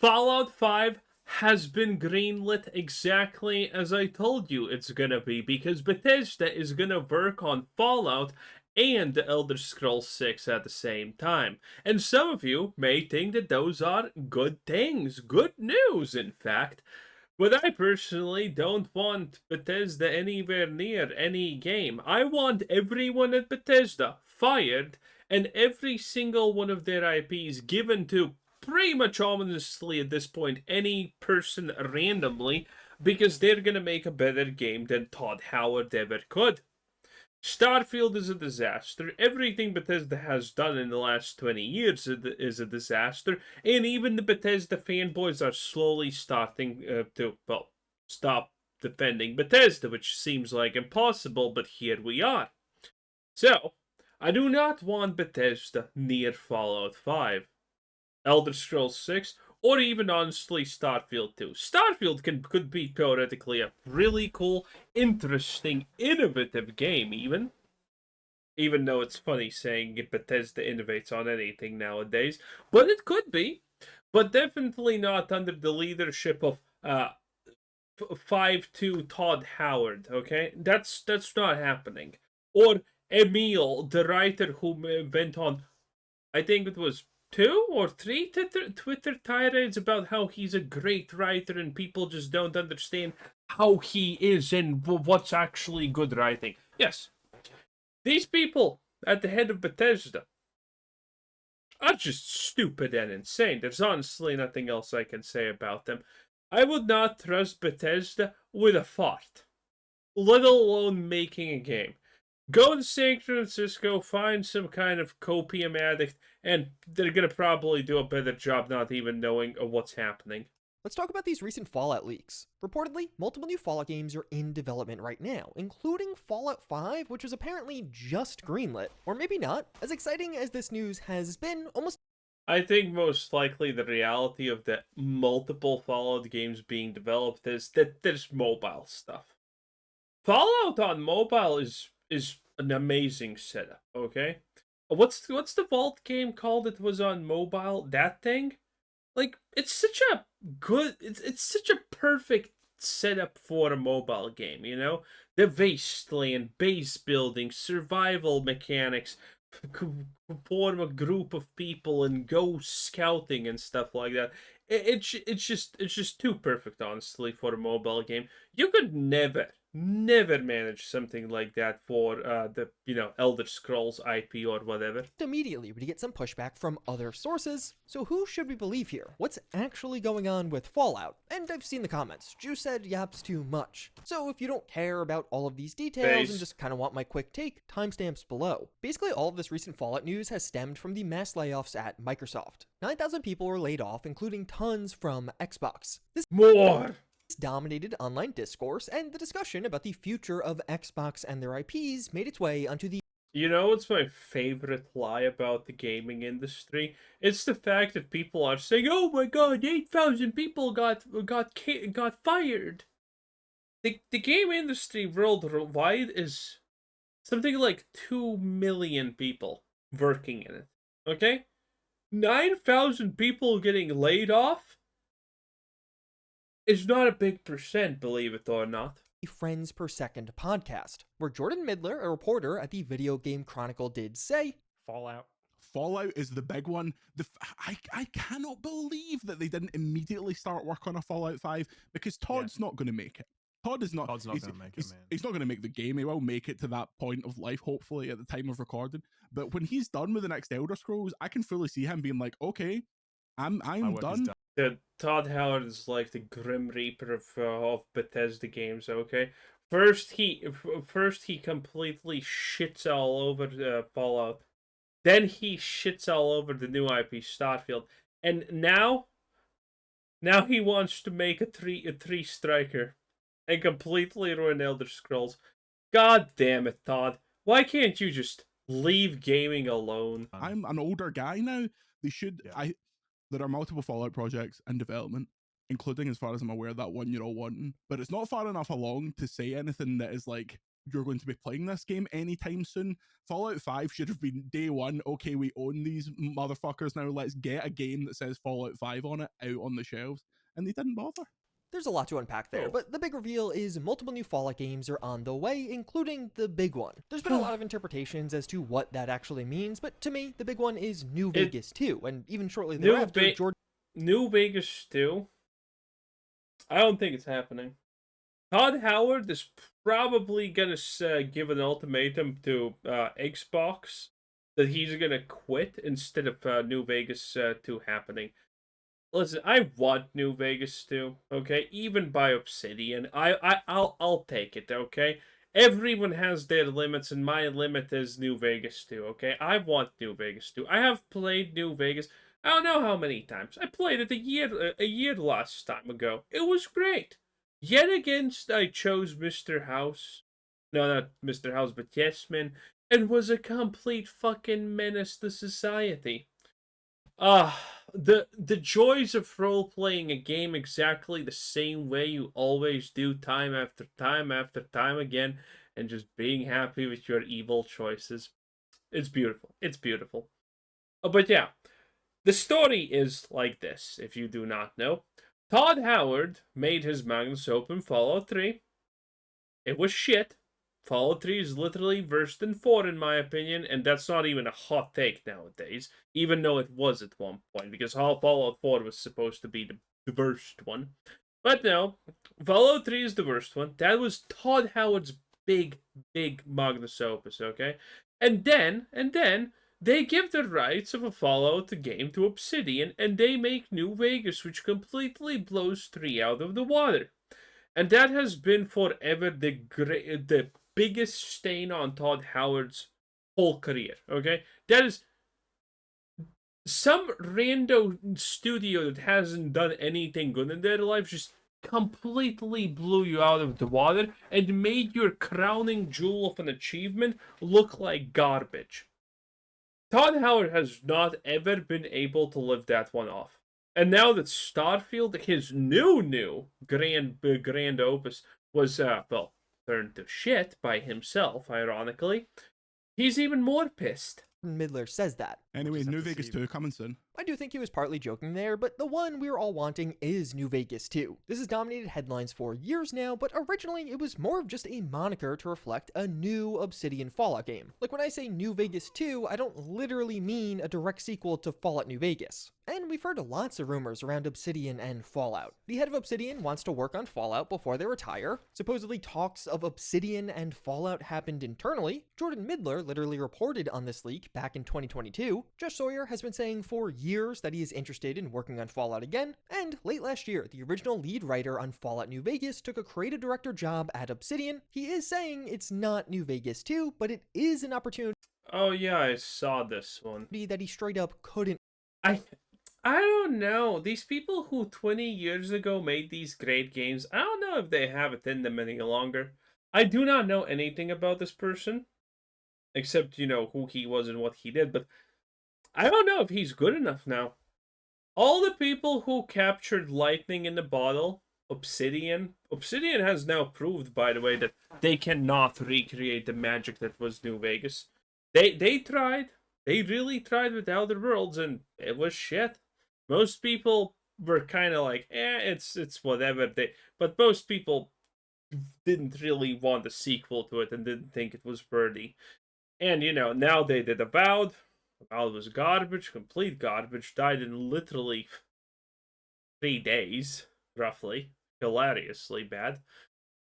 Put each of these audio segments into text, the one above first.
Fallout 5 has been greenlit exactly as I told you it's gonna be, because Bethesda is gonna work on Fallout and The Elder Scrolls 6 at the same time. And some of you may think that those are good things, good news, in fact. But I personally don't want Bethesda anywhere near any game. I want everyone at Bethesda fired and every single one of their IPs given to pretty much ominously at this point any person randomly, because they're gonna make a better game than Todd Howard ever could. Starfield is a disaster. Everything Bethesda has done in the last 20 years is a disaster. And even the Bethesda fanboys are slowly starting to, well, stop defending Bethesda, which seems like impossible, but here we are. So, I do not want Bethesda near Fallout 5, Elder Scrolls 6, or even honestly Starfield 2. Starfield could be theoretically a really cool, interesting, innovative game, even though it's funny saying Bethesda innovates on anything nowadays, but it could be, but definitely not under the leadership of 5-2 Todd Howard. Okay, that's not happening. Or Emil, the writer who went on, I think it was 2 or 3 Twitter tirades about how he's a great writer and people just don't understand how he is and what's actually good writing. Yes, these people at the head of Bethesda are just stupid and insane. There's honestly nothing else I can say about them. I would not trust Bethesda with a fart, let alone making a game. Go to San Francisco, find some kind of copium addict, and they're gonna probably do a better job not even knowing what's happening. Let's talk about these recent Fallout leaks. Reportedly, multiple new Fallout games are in development right now, including Fallout 5, which was apparently just greenlit. Or maybe not. As exciting as this news has been, almost I think most likely the reality of the multiple Fallout games being developed is that there's mobile stuff. Fallout on mobile is an amazing setup, okay? What's the Vault game called that was on mobile? That thing? Like, it's such a it's such a perfect setup for a mobile game, you know? The wasteland, base building, survival mechanics, form a group of people and go scouting and stuff like that. It's just too perfect, honestly, for a mobile game. You could never manage something like that for the Elder Scrolls IP or whatever. immediately we get some pushback from other sources. So who should we believe here? What's actually going on with Fallout? And I've seen the comments. Ju said yaps too much. So if you don't care about all of these details and just kind of want my quick take, timestamps below. Basically all of this recent Fallout news has stemmed from the mass layoffs at Microsoft. 9,000 people were laid off, including tons from Xbox. This More. dominated online discourse, and the discussion about the future of Xbox and their IPs made its way onto the You know what's my favorite lie about the gaming industry? It's the fact that people are saying, "Oh my God, 8,000 people got fired." The game industry worldwide is something like 2 million people working in it. Okay, 9,000 people getting laid off is not a big percent, believe it or not. Friends Per Second podcast, where Jordan Midler, a reporter at the Video Game Chronicle, did say, Fallout. Fallout is the big one. I cannot believe that they didn't immediately start work on a Fallout 5 because Todd's not going to make it. Todd's not going to make it, man. He's not going to make the game. He will make it to that point of life, hopefully, at the time of recording. But when he's done with the next Elder Scrolls, I can fully see him being like, okay, I'm done. Todd Howard is like the Grim Reaper of Bethesda games. Okay, first he completely shits all over Fallout, then he shits all over the new IP Starfield, and now he wants to make a three striker and completely ruin Elder Scrolls. God damn it, Todd! Why can't you just leave gaming alone? I'm an older guy now. They should. Yeah. There are multiple Fallout projects in development, including, as far as I'm aware, that one you're all wanting. But it's not far enough along to say anything that is like you're going to be playing this game anytime soon. Fallout 5 should have been day one. Okay, we own these motherfuckers now. Let's get a game that says Fallout 5 on it out on the shelves. And they didn't bother. There's a lot to unpack there, but the big reveal is multiple new Fallout games are on the way, including the big one. There's been a lot of interpretations as to what that actually means, but to me, the big one is New Vegas 2, and even shortly thereafter, New Vegas 2? I don't think it's happening. Todd Howard is probably gonna give an ultimatum to Xbox that he's gonna quit instead of New Vegas 2 happening. Listen, I want New Vegas 2, okay? Even by Obsidian. I'll take it, okay? Everyone has their limits, and my limit is New Vegas 2, okay? I want New Vegas 2. I have played New Vegas, I don't know how many times. I played it a year last time ago. It was great. Yet again, I chose Mr. House. No, not Mr. House, but Yesman. And was a complete fucking menace to society. The joys of role-playing a game exactly the same way you always do time after time after time again, and just being happy with your evil choices. It's beautiful. It's beautiful. But yeah, the story is like this, if you do not know. Todd Howard made his Magnus Open Fallout 3. It was shit. Fallout 3 is literally worse than 4 in my opinion, and that's not even a hot take nowadays, even though it was at one point, because Fallout 4 was supposed to be the worst one. But no, Fallout 3 is the worst one. That was Todd Howard's big Magnus Opus, okay? And then, they give the rights of a Fallout game to Obsidian, and they make New Vegas, which completely blows 3 out of the water. And that has been forever the biggest stain on Todd Howard's whole career, okay? That is some rando studio that hasn't done anything good in their life just completely blew you out of the water and made your crowning jewel of an achievement look like garbage. Todd Howard has not ever been able to live that one off. And now that Starfield, his new grand opus, was, turned to shit by himself, ironically, he's even more pissed. Midler says that. Anyway, New Vegas 2 coming soon. I do think he was partly joking there, but the one we're all wanting is New Vegas 2. This has dominated headlines for years now, but originally it was more of just a moniker to reflect a new Obsidian Fallout game. Like when I say New Vegas 2, I don't literally mean a direct sequel to Fallout New Vegas. And we've heard lots of rumors around Obsidian and Fallout. The head of Obsidian wants to work on Fallout before they retire. Supposedly talks of Obsidian and Fallout happened internally. Jordan Midler literally reported on this leak back in 2022. Josh Sawyer has been saying for years that he is interested in working on Fallout again, and late last year, the original lead writer on Fallout New Vegas took a creative director job at Obsidian. He is saying it's not New Vegas 2, but it is an opportunity. Oh yeah, I saw this one. That he straight up couldn't. I don't know. These people who 20 years ago made these great games, I don't know if they have it in them any longer. I do not know anything about this person, except, who he was and what he did, but I don't know if he's good enough now. All the people who captured lightning in the bottle, Obsidian has now proved, by the way, that they cannot recreate the magic that was New Vegas. They tried. They really tried with Outer Worlds, and it was shit. Most people were kind of like, it's whatever. But most people didn't really want a sequel to it and didn't think it was worthy. And, now they did Avowed. Avowed was garbage, complete garbage, died in literally 3 days, roughly. Hilariously bad.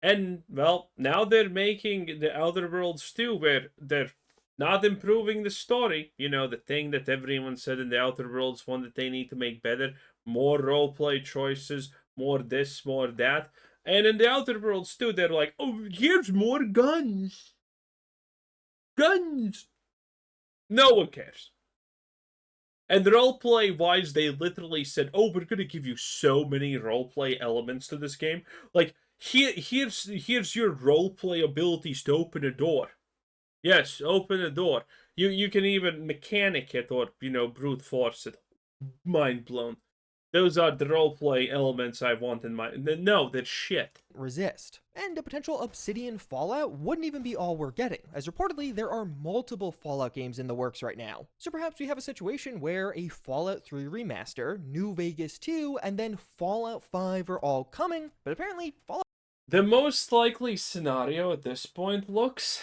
And, well, now they're making the Outer Worlds 2, where they're not improving the story. The thing that everyone said in the Outer Worlds one that they need to make better. More roleplay choices, more this, more that. And in the Outer Worlds 2, they're like, oh, here's more guns. Guns! No one cares. And roleplay-wise, they literally said, oh, we're gonna give you so many roleplay elements to this game. Like, here's your roleplay abilities to open a door. Yes, open a door. You can even mechanic it or, brute force it. Mind blown. Those are the roleplay elements I want in my... No, that's shit. Resist. And a potential Obsidian Fallout wouldn't even be all we're getting, as reportedly there are multiple Fallout games in the works right now. So perhaps we have a situation where a Fallout 3 remaster, New Vegas 2, and then Fallout 5 are all coming, but apparently Fallout... The most likely scenario at this point looks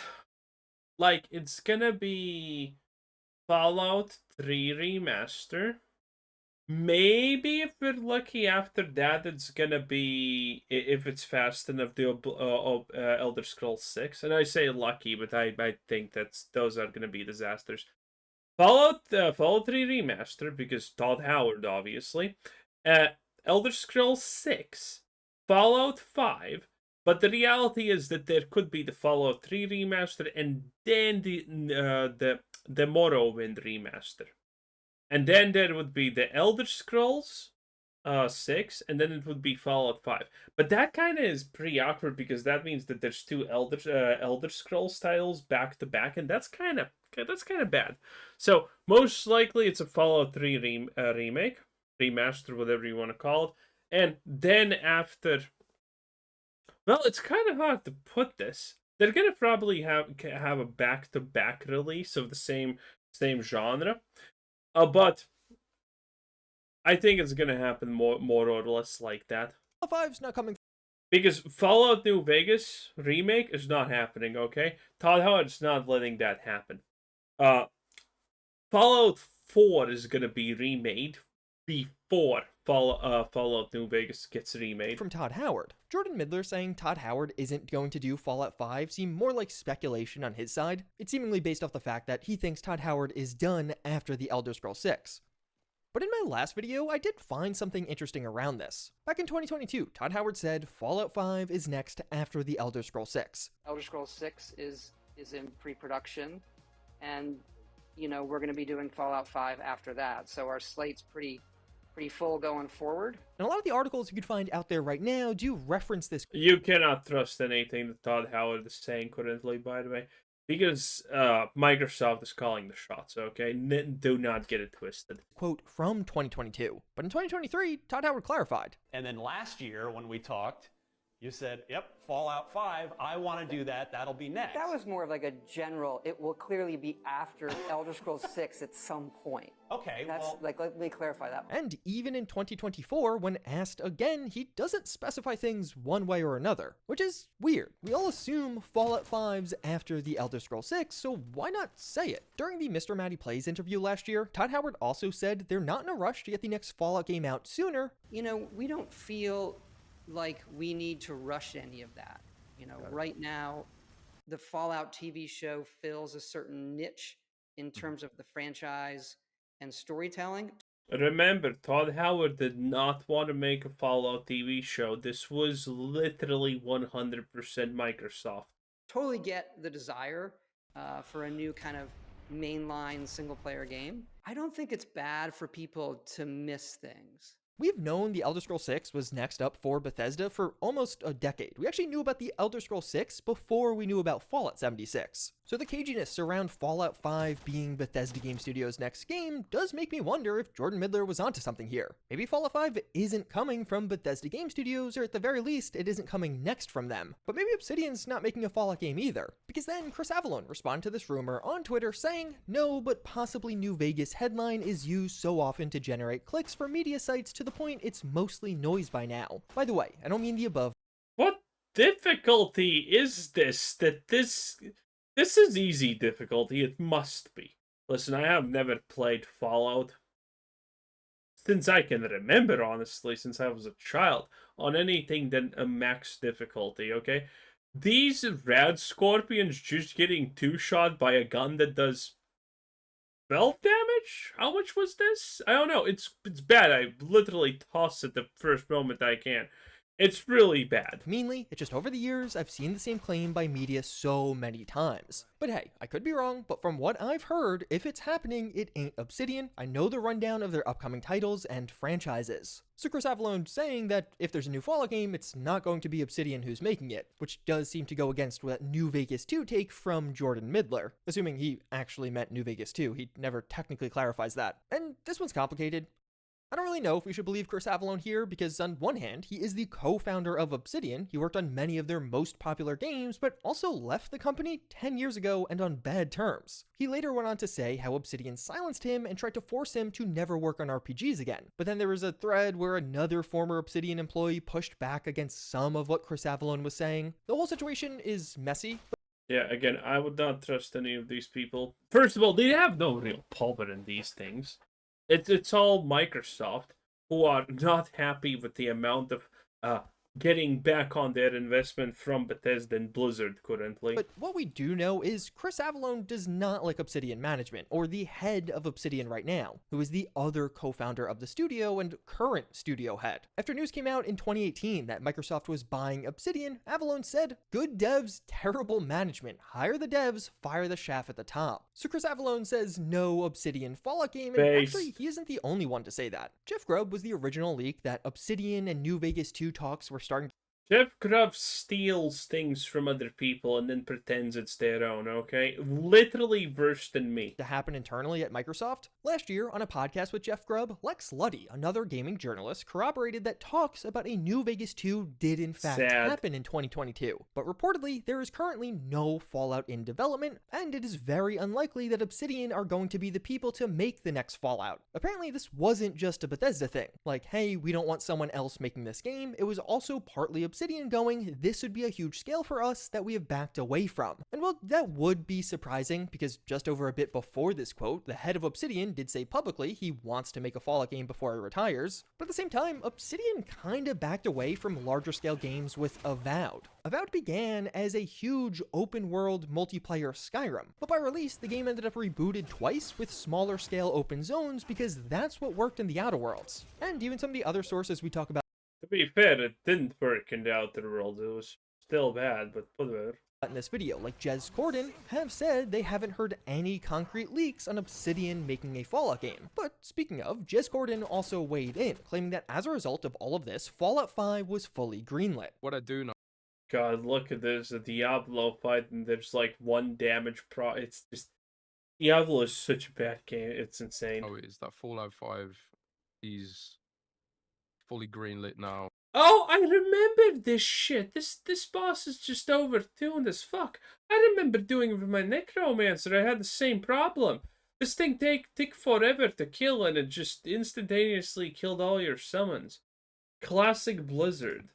like it's gonna be Fallout 3 remaster. Maybe if we're lucky after that, it's gonna be, if it's fast enough, the Elder Scrolls 6. And I say lucky, but I think those are gonna be disasters. Fallout 3 remaster, because Todd Howard, obviously. Elder Scrolls 6, Fallout 5. But the reality is that there could be the Fallout 3 remaster and then the Morrowind remaster. And then there would be the Elder Scrolls 6, and then it would be Fallout 5. But that kind of is pretty awkward because that means that there's two Elder Scrolls titles back to back, and that's kind of bad. So most likely it's a Fallout 3 remake, remaster, whatever you want to call it. And then after, well, it's kind of hard to put this. They're gonna probably have a back-to-back release of the same genre. But I think it's gonna happen more or less like that. Fallout 5's not coming. Because Fallout New Vegas remake is not happening, okay? Todd Howard's not letting that happen. Fallout 4 is gonna be remade before Fallout New Vegas gets remade. From Todd Howard. Jordan Midler saying Todd Howard isn't going to do Fallout 5 seemed more like speculation on his side. It's seemingly based off the fact that he thinks Todd Howard is done after the Elder Scrolls 6. But in my last video, I did find something interesting around this. Back in 2022, Todd Howard said Fallout 5 is next after the Elder Scrolls 6. Elder Scrolls 6 is in pre-production, and, you know, we're going to be doing Fallout 5 after that, so our slate's pretty full going forward. And a lot of the articles you could find out there right now do reference this. You cannot trust anything that Todd Howard is saying currently, by the way, because Microsoft is calling the shots, okay? Do not get it twisted. Quote from 2022. But in 2023, Todd Howard clarified. And then last year when we talked, you said, yep, Fallout 5, I want to do that, that'll be next. That was more of like a general, it will clearly be after Elder Scrolls 6 at some point. Okay, That's well, like, let me clarify that. And even in 2024, when asked again, he doesn't specify things one way or another, which is weird. We all assume Fallout 5's after the Elder Scrolls 6, so why not say it? During the Mr. Matty Plays interview last year, Todd Howard also said they're not in a rush to get the next Fallout game out sooner. You know, we don't feel like we need to rush any of that. You know, right now, the Fallout TV show fills a certain niche in terms of the franchise and storytelling. Remember, Todd Howard did not want to make a Fallout TV show. This was literally 100% Microsoft. Totally get the desire for a new kind of mainline single-player game. I don't think it's bad for people to miss things. We've known the Elder Scrolls 6 was next up for Bethesda for almost a decade. We actually knew about the Elder Scrolls 6 before we knew about Fallout 76. So the caginess around Fallout 5 being Bethesda Game Studios' next game does make me wonder if Jordan Midler was onto something here. Maybe Fallout 5 isn't coming from Bethesda Game Studios, or at the very least, it isn't coming next from them. But maybe Obsidian's not making a Fallout game either. Because then Chris Avallone responded to this rumor on Twitter saying, no, but possibly New Vegas headline is used so often to generate clicks for media sites to the point it's mostly noise by now. By the way, I don't mean the above. What difficulty is this? This is easy difficulty. It must be. Listen, I have never played Fallout since I can remember, honestly, since I was a child, on anything than a max difficulty, okay? These rad scorpions just getting two-shot by a gun that does 12 damage? How much was this? I don't know. It's bad. I literally toss it the first moment I can. It's really bad. Meanly, it's just over the years, I've seen the same claim by media so many times. But hey, I could be wrong, but from what I've heard, if it's happening, it ain't Obsidian. I know the rundown of their upcoming titles and franchises. So Chris Avallone saying that if there's a new Fallout game, it's not going to be Obsidian who's making it, which does seem to go against what New Vegas 2 take from Jordan Midler. Assuming he actually meant New Vegas 2, he never technically clarifies that. And this one's complicated. I don't really know if we should believe Chris Avellone here, because on one hand, he is the co-founder of Obsidian, he worked on many of their most popular games, but also left the company 10 years ago and on bad terms. He later went on to say how Obsidian silenced him and tried to force him to never work on RPGs again. But then there was a thread where another former Obsidian employee pushed back against some of what Chris Avellone was saying. The whole situation is messy, but yeah, again, I would not trust any of these people. First of all, they have no real power in these things. It's all Microsoft, who are not happy with the amount of getting back on their investment from Bethesda and Blizzard currently. But what we do know is Chris Avellone does not like Obsidian management, or the head of Obsidian right now, who is the other co-founder of the studio and current studio head. After news came out in 2018 that Microsoft was buying Obsidian, Avellone said, "Good devs, terrible management. Hire the devs, fire the shaft at the top." So Chris Avellone says no Obsidian Fallout game, and actually he isn't the only one to say that. Jeff Grubb was the original leak that Obsidian and New Vegas 2 talks were starting. Jeff Grubb steals things from other people and then pretends it's their own, okay? Literally worse than me. To happen internally at Microsoft. Last year, on a podcast with Jeff Grubb, Lex Luddy, another gaming journalist, corroborated that talks about a New Vegas 2 did in fact happen in 2022. But reportedly, there is currently no Fallout in development, and it is very unlikely that Obsidian are going to be the people to make the next Fallout. Apparently, this wasn't just a Bethesda thing. Like, hey, we don't want someone else making this game. It was also partly Obsidian going, this would be a huge scale for us that we have backed away from. And well, that would be surprising, because just over a bit before this quote, the head of Obsidian did say publicly he wants to make a Fallout game before he retires. But at the same time, Obsidian kinda backed away from larger scale games with Avowed. Avowed began as a huge open world multiplayer Skyrim, but by release, the game ended up rebooted twice with smaller scale open zones because that's what worked in the Outer Worlds. And even some of the other sources we talk about. To be fair, it didn't work in the Outer Worlds. It was still bad, but whatever. In this video, like Jez Corden, have said they haven't heard any concrete leaks on Obsidian making a Fallout game. But speaking of, Jez Corden also weighed in, claiming that as a result of all of this, Fallout 5 was fully greenlit. What I do know. God, look at this, a Diablo fight, and there's like one damage it's just... Diablo is such a bad game, it's insane. Oh, is that Fallout 5 is fully greenlit now? Oh, I remember this shit. This boss is just overtuned as fuck. I remember doing it with my Necromancer. I had the same problem. This thing take forever to kill, and it just instantaneously killed all your summons. Classic Blizzard.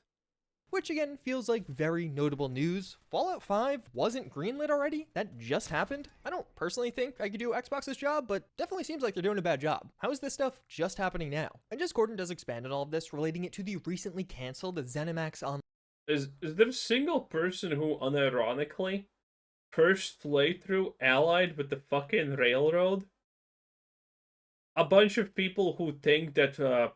Which again feels like very notable news. Fallout 5 wasn't greenlit already? That just happened? I don't personally think I could do Xbox's job, but definitely seems like they're doing a bad job. How is this stuff just happening now? And Jez Corden does expand on all of this, relating it to the recently canceled ZeniMax Online. Is there a single person who unironically first playthrough allied with the fucking railroad? A bunch of people who think that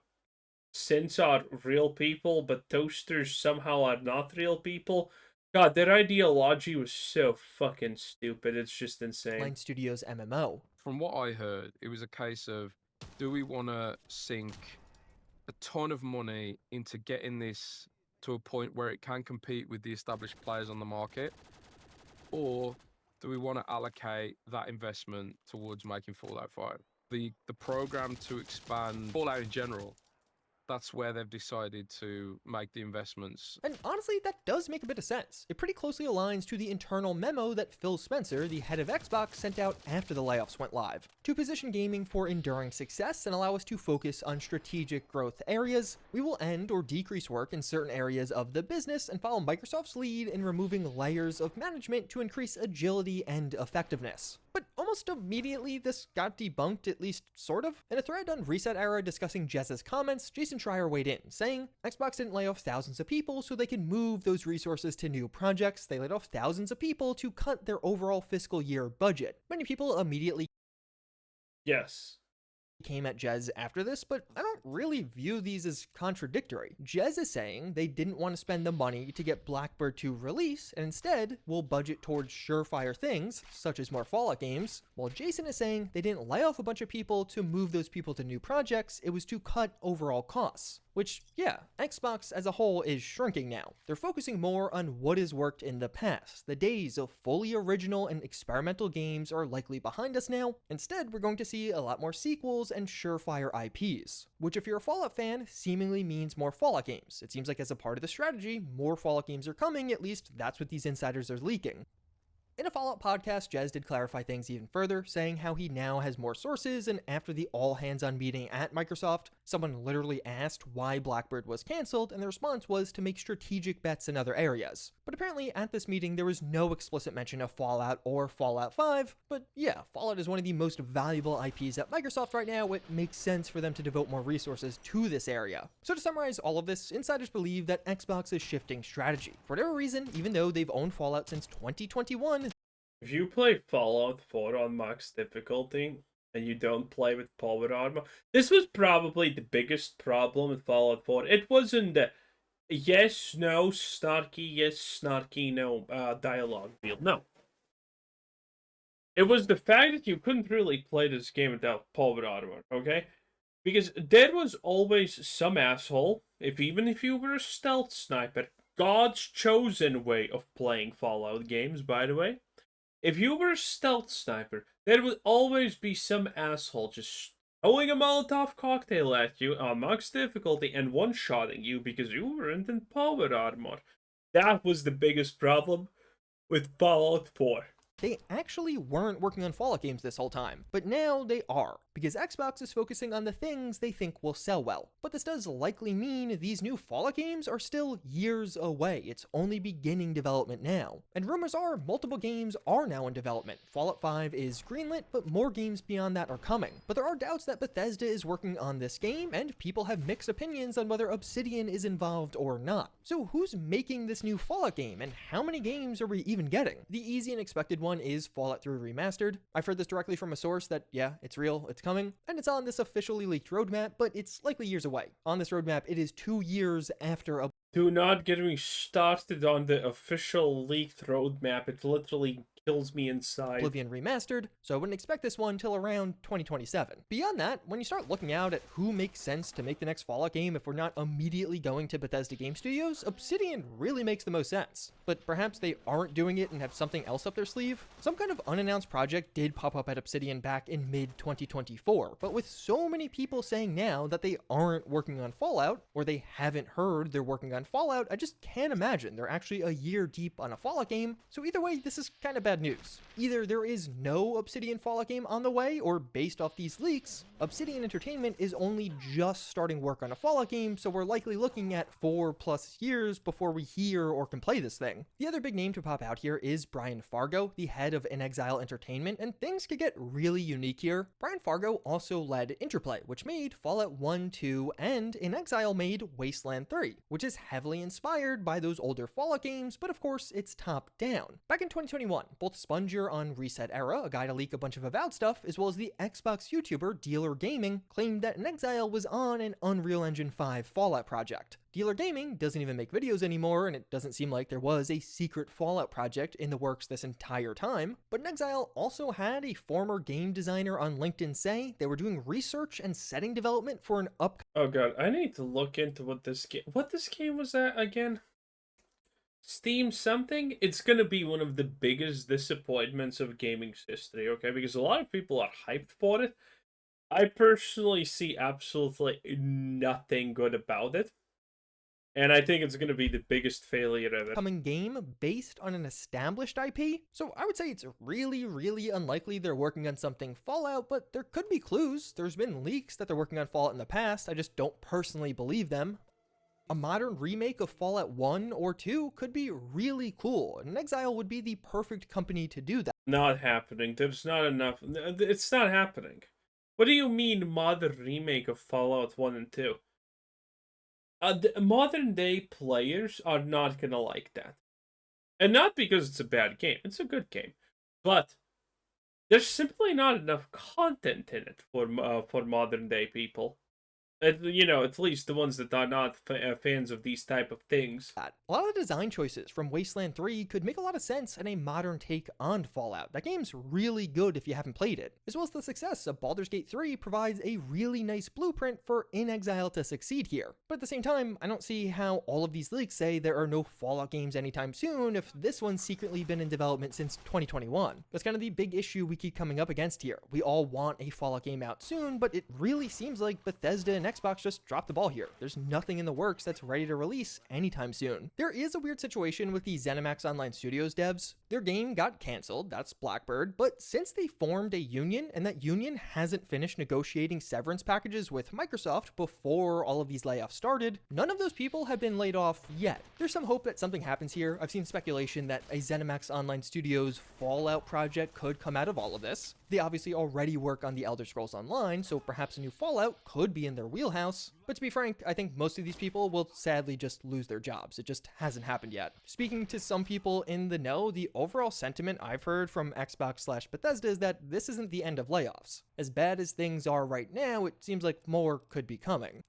synths are real people, but toasters somehow are not real people. God, their ideology was so fucking stupid. It's just insane. Line Studios MMO. From what I heard, it was a case of, do we want to sink a ton of money into getting this to a point where it can compete with the established players on the market? Or do we want to allocate that investment towards making Fallout 5? The program to expand Fallout in general, that's where they've decided to make the investments. And honestly, that does make a bit of sense. It pretty closely aligns to the internal memo that Phil Spencer, the head of Xbox, sent out after the layoffs went live. To position gaming for enduring success and allow us to focus on strategic growth areas, we will end or decrease work in certain areas of the business and follow Microsoft's lead in removing layers of management to increase agility and effectiveness. But almost immediately, this got debunked, at least sort of. In a thread on Reset Era discussing Jez's comments, Jason Schreier weighed in, saying, Xbox didn't lay off thousands of people so they could move those resources to new projects. They laid off thousands of people to cut their overall fiscal year budget. Many people immediately came at Jez after this, but I don't really view these as contradictory. Jez is saying they didn't want to spend the money to get Blackbird to release, and instead will budget towards surefire things, such as more Fallout games, while Jason is saying they didn't lay off a bunch of people to move those people to new projects, it was to cut overall costs. Which, yeah, Xbox as a whole is shrinking now. They're focusing more on what has worked in the past. The days of fully original and experimental games are likely behind us now. Instead, we're going to see a lot more sequels and surefire IPs. Which, if you're a Fallout fan, seemingly means more Fallout games. It seems like as a part of the strategy, more Fallout games are coming, at least that's what these insiders are leaking. In a Fallout podcast, Jez did clarify things even further, saying how he now has more sources, and after the all-hands-on meeting at Microsoft, someone literally asked why Blackbird was cancelled, and the response was to make strategic bets in other areas. But apparently at this meeting there was no explicit mention of Fallout or Fallout 5, but yeah, Fallout is one of the most valuable IPs at Microsoft right now. It makes sense for them to devote more resources to this area. So to summarize all of this, insiders believe that Xbox is shifting strategy. For whatever reason, even though they've owned Fallout since 2021, if you play Fallout 4 on max difficulty and you don't play with power armor, this was probably the biggest problem with Fallout 4. It wasn't the yes, no, snarky, yes, snarky, no dialogue field. No. It was the fact that you couldn't really play this game without power armor, okay? Because there was always some asshole, even if you were a stealth sniper, God's chosen way of playing Fallout games, by the way. If you were a stealth sniper, there would always be some asshole just throwing a Molotov cocktail at you on max difficulty and one-shotting you because you weren't in power armor. That was the biggest problem with Fallout 4. They actually weren't working on Fallout games this whole time, but now they are, because Xbox is focusing on the things they think will sell well. But this does likely mean these new Fallout games are still years away. It's only beginning development now. And rumors are multiple games are now in development. Fallout 5 is greenlit, but more games beyond that are coming. But there are doubts that Bethesda is working on this game, and people have mixed opinions on whether Obsidian is involved or not. So who's making this new Fallout game, and how many games are we even getting? The easy and expected one is Fallout 3 Remastered. I've heard this directly from a source that, yeah, it's real, it's coming, and it's on this officially leaked roadmap, but it's likely years away. On this roadmap, it is 2 years after Do not get me started on the official leaked roadmap. It literally kills me inside. Oblivion Remastered, so I wouldn't expect this one till around 2027. Beyond that, when you start looking out at who makes sense to make the next Fallout game if we're not immediately going to Bethesda Game Studios, Obsidian really makes the most sense. But perhaps they aren't doing it and have something else up their sleeve? Some kind of unannounced project did pop up at Obsidian back in mid-2024, but with so many people saying now that they aren't working on Fallout, or they haven't heard they're working on Fallout, I just can't imagine they're actually a year deep on a Fallout game. So either way, this is kind of bad news. Either there is no Obsidian Fallout game on the way, or based off these leaks, Obsidian Entertainment is only just starting work on a Fallout game, so we're likely looking at 4+ years before we hear or can play this thing. The other big name to pop out here is Brian Fargo, the head of In Exile Entertainment, and things could get really unique here. Brian Fargo also led Interplay, which made Fallout 1, 2, and In Exile made Wasteland 3, which is heavily inspired by those older Fallout games, but of course it's top down. Back in 2021, both Spunger on Reset Era, a guy to leak a bunch of Avowed stuff, as well as the Xbox YouTuber Dealer Gaming, claimed that In Exile was on an Unreal Engine 5 Fallout project. Dealer Gaming doesn't even make videos anymore, and it doesn't seem like there was a secret Fallout project in the works this entire time, but In Exile also had a former game designer on LinkedIn say they were doing research and setting development for an Oh god, I need to look into what this game was at again? Steam something? It's gonna be one of the biggest disappointments of gaming's history, okay? Because a lot of people are hyped for it. I personally see absolutely nothing good about it. And I think it's going to be the biggest failure ever. Coming game based on an established IP, so I would say it's really, really unlikely they're working on something Fallout, but there could be clues. There's been leaks that they're working on Fallout in the past, I just don't personally believe them. A modern remake of Fallout 1 or 2 could be really cool, and Exile would be the perfect company to do that. Not happening. There's not enough. It's not happening. What do you mean modern remake of Fallout 1 and 2? The modern day players are not gonna like that. And not because it's a bad game. It's a good game. But there's simply not enough content in it for modern day people. You know, at least the ones that are not fans of these type of things. A lot of the design choices from Wasteland 3 could make a lot of sense in a modern take on Fallout. That game's really good if you haven't played it, as well as the success of Baldur's Gate 3 provides a really nice blueprint for In Exile to succeed here. But at the same time, I don't see how all of these leaks say there are no Fallout games anytime soon if this one's secretly been in development since 2021. That's kind of the big issue we keep coming up against here. We all want a Fallout game out soon, but it really seems like Bethesda and Xbox just dropped the ball here. There's nothing in the works that's ready to release anytime soon. There is a weird situation with the ZeniMax Online Studios devs. Their game got cancelled, that's Blackbird, but since they formed a union and that union hasn't finished negotiating severance packages with Microsoft before all of these layoffs started, none of those people have been laid off yet. There's some hope that something happens here. I've seen speculation that a ZeniMax Online Studios Fallout project could come out of all of this. They obviously already work on the Elder Scrolls Online, so perhaps a new Fallout could be in their wheelhouse. But to be frank, I think most of these people will sadly just lose their jobs. It just hasn't happened yet. Speaking to some people in the know, the overall sentiment I've heard from Xbox/Bethesda is that this isn't the end of layoffs. As bad as things are right now, it seems like more could be coming.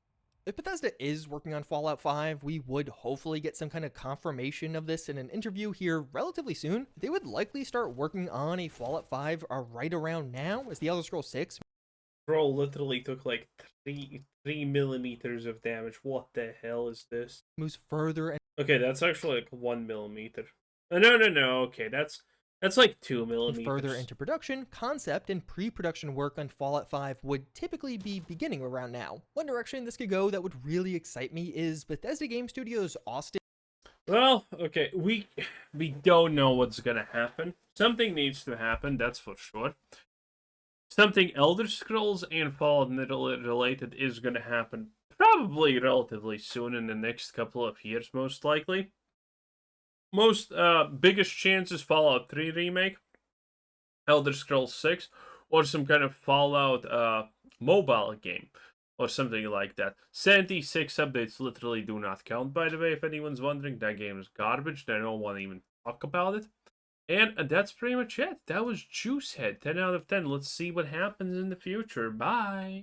If Bethesda is working on Fallout 5, we would hopefully get some kind of confirmation of this in an interview here relatively soon. They would likely start working on a Fallout 5 right around now, as the Elder Scrolls 6 Bro literally took like 3 millimeters of damage. What the hell is this? moves further and Okay, that's actually like 1 millimeter. No. Okay, that's like 2 millimeters. further into production. Concept and pre-production work on Fallout 5 would typically be beginning around now. One direction this could go that would really excite me is Bethesda Game Studios Austin. Well, okay, we don't know what's gonna happen. Something needs to happen, that's for sure. Something Elder Scrolls and Fallout related is gonna happen probably relatively soon in the next couple of years, most likely. Most biggest chances Fallout 3 remake, Elder Scrolls 6, or some kind of Fallout mobile game, or something like that. 76 updates literally do not count, by the way, if anyone's wondering. That game is garbage. I don't want to even talk about it. And that's pretty much it. That was Juicehead. 10 out of 10. Let's see what happens in the future. Bye.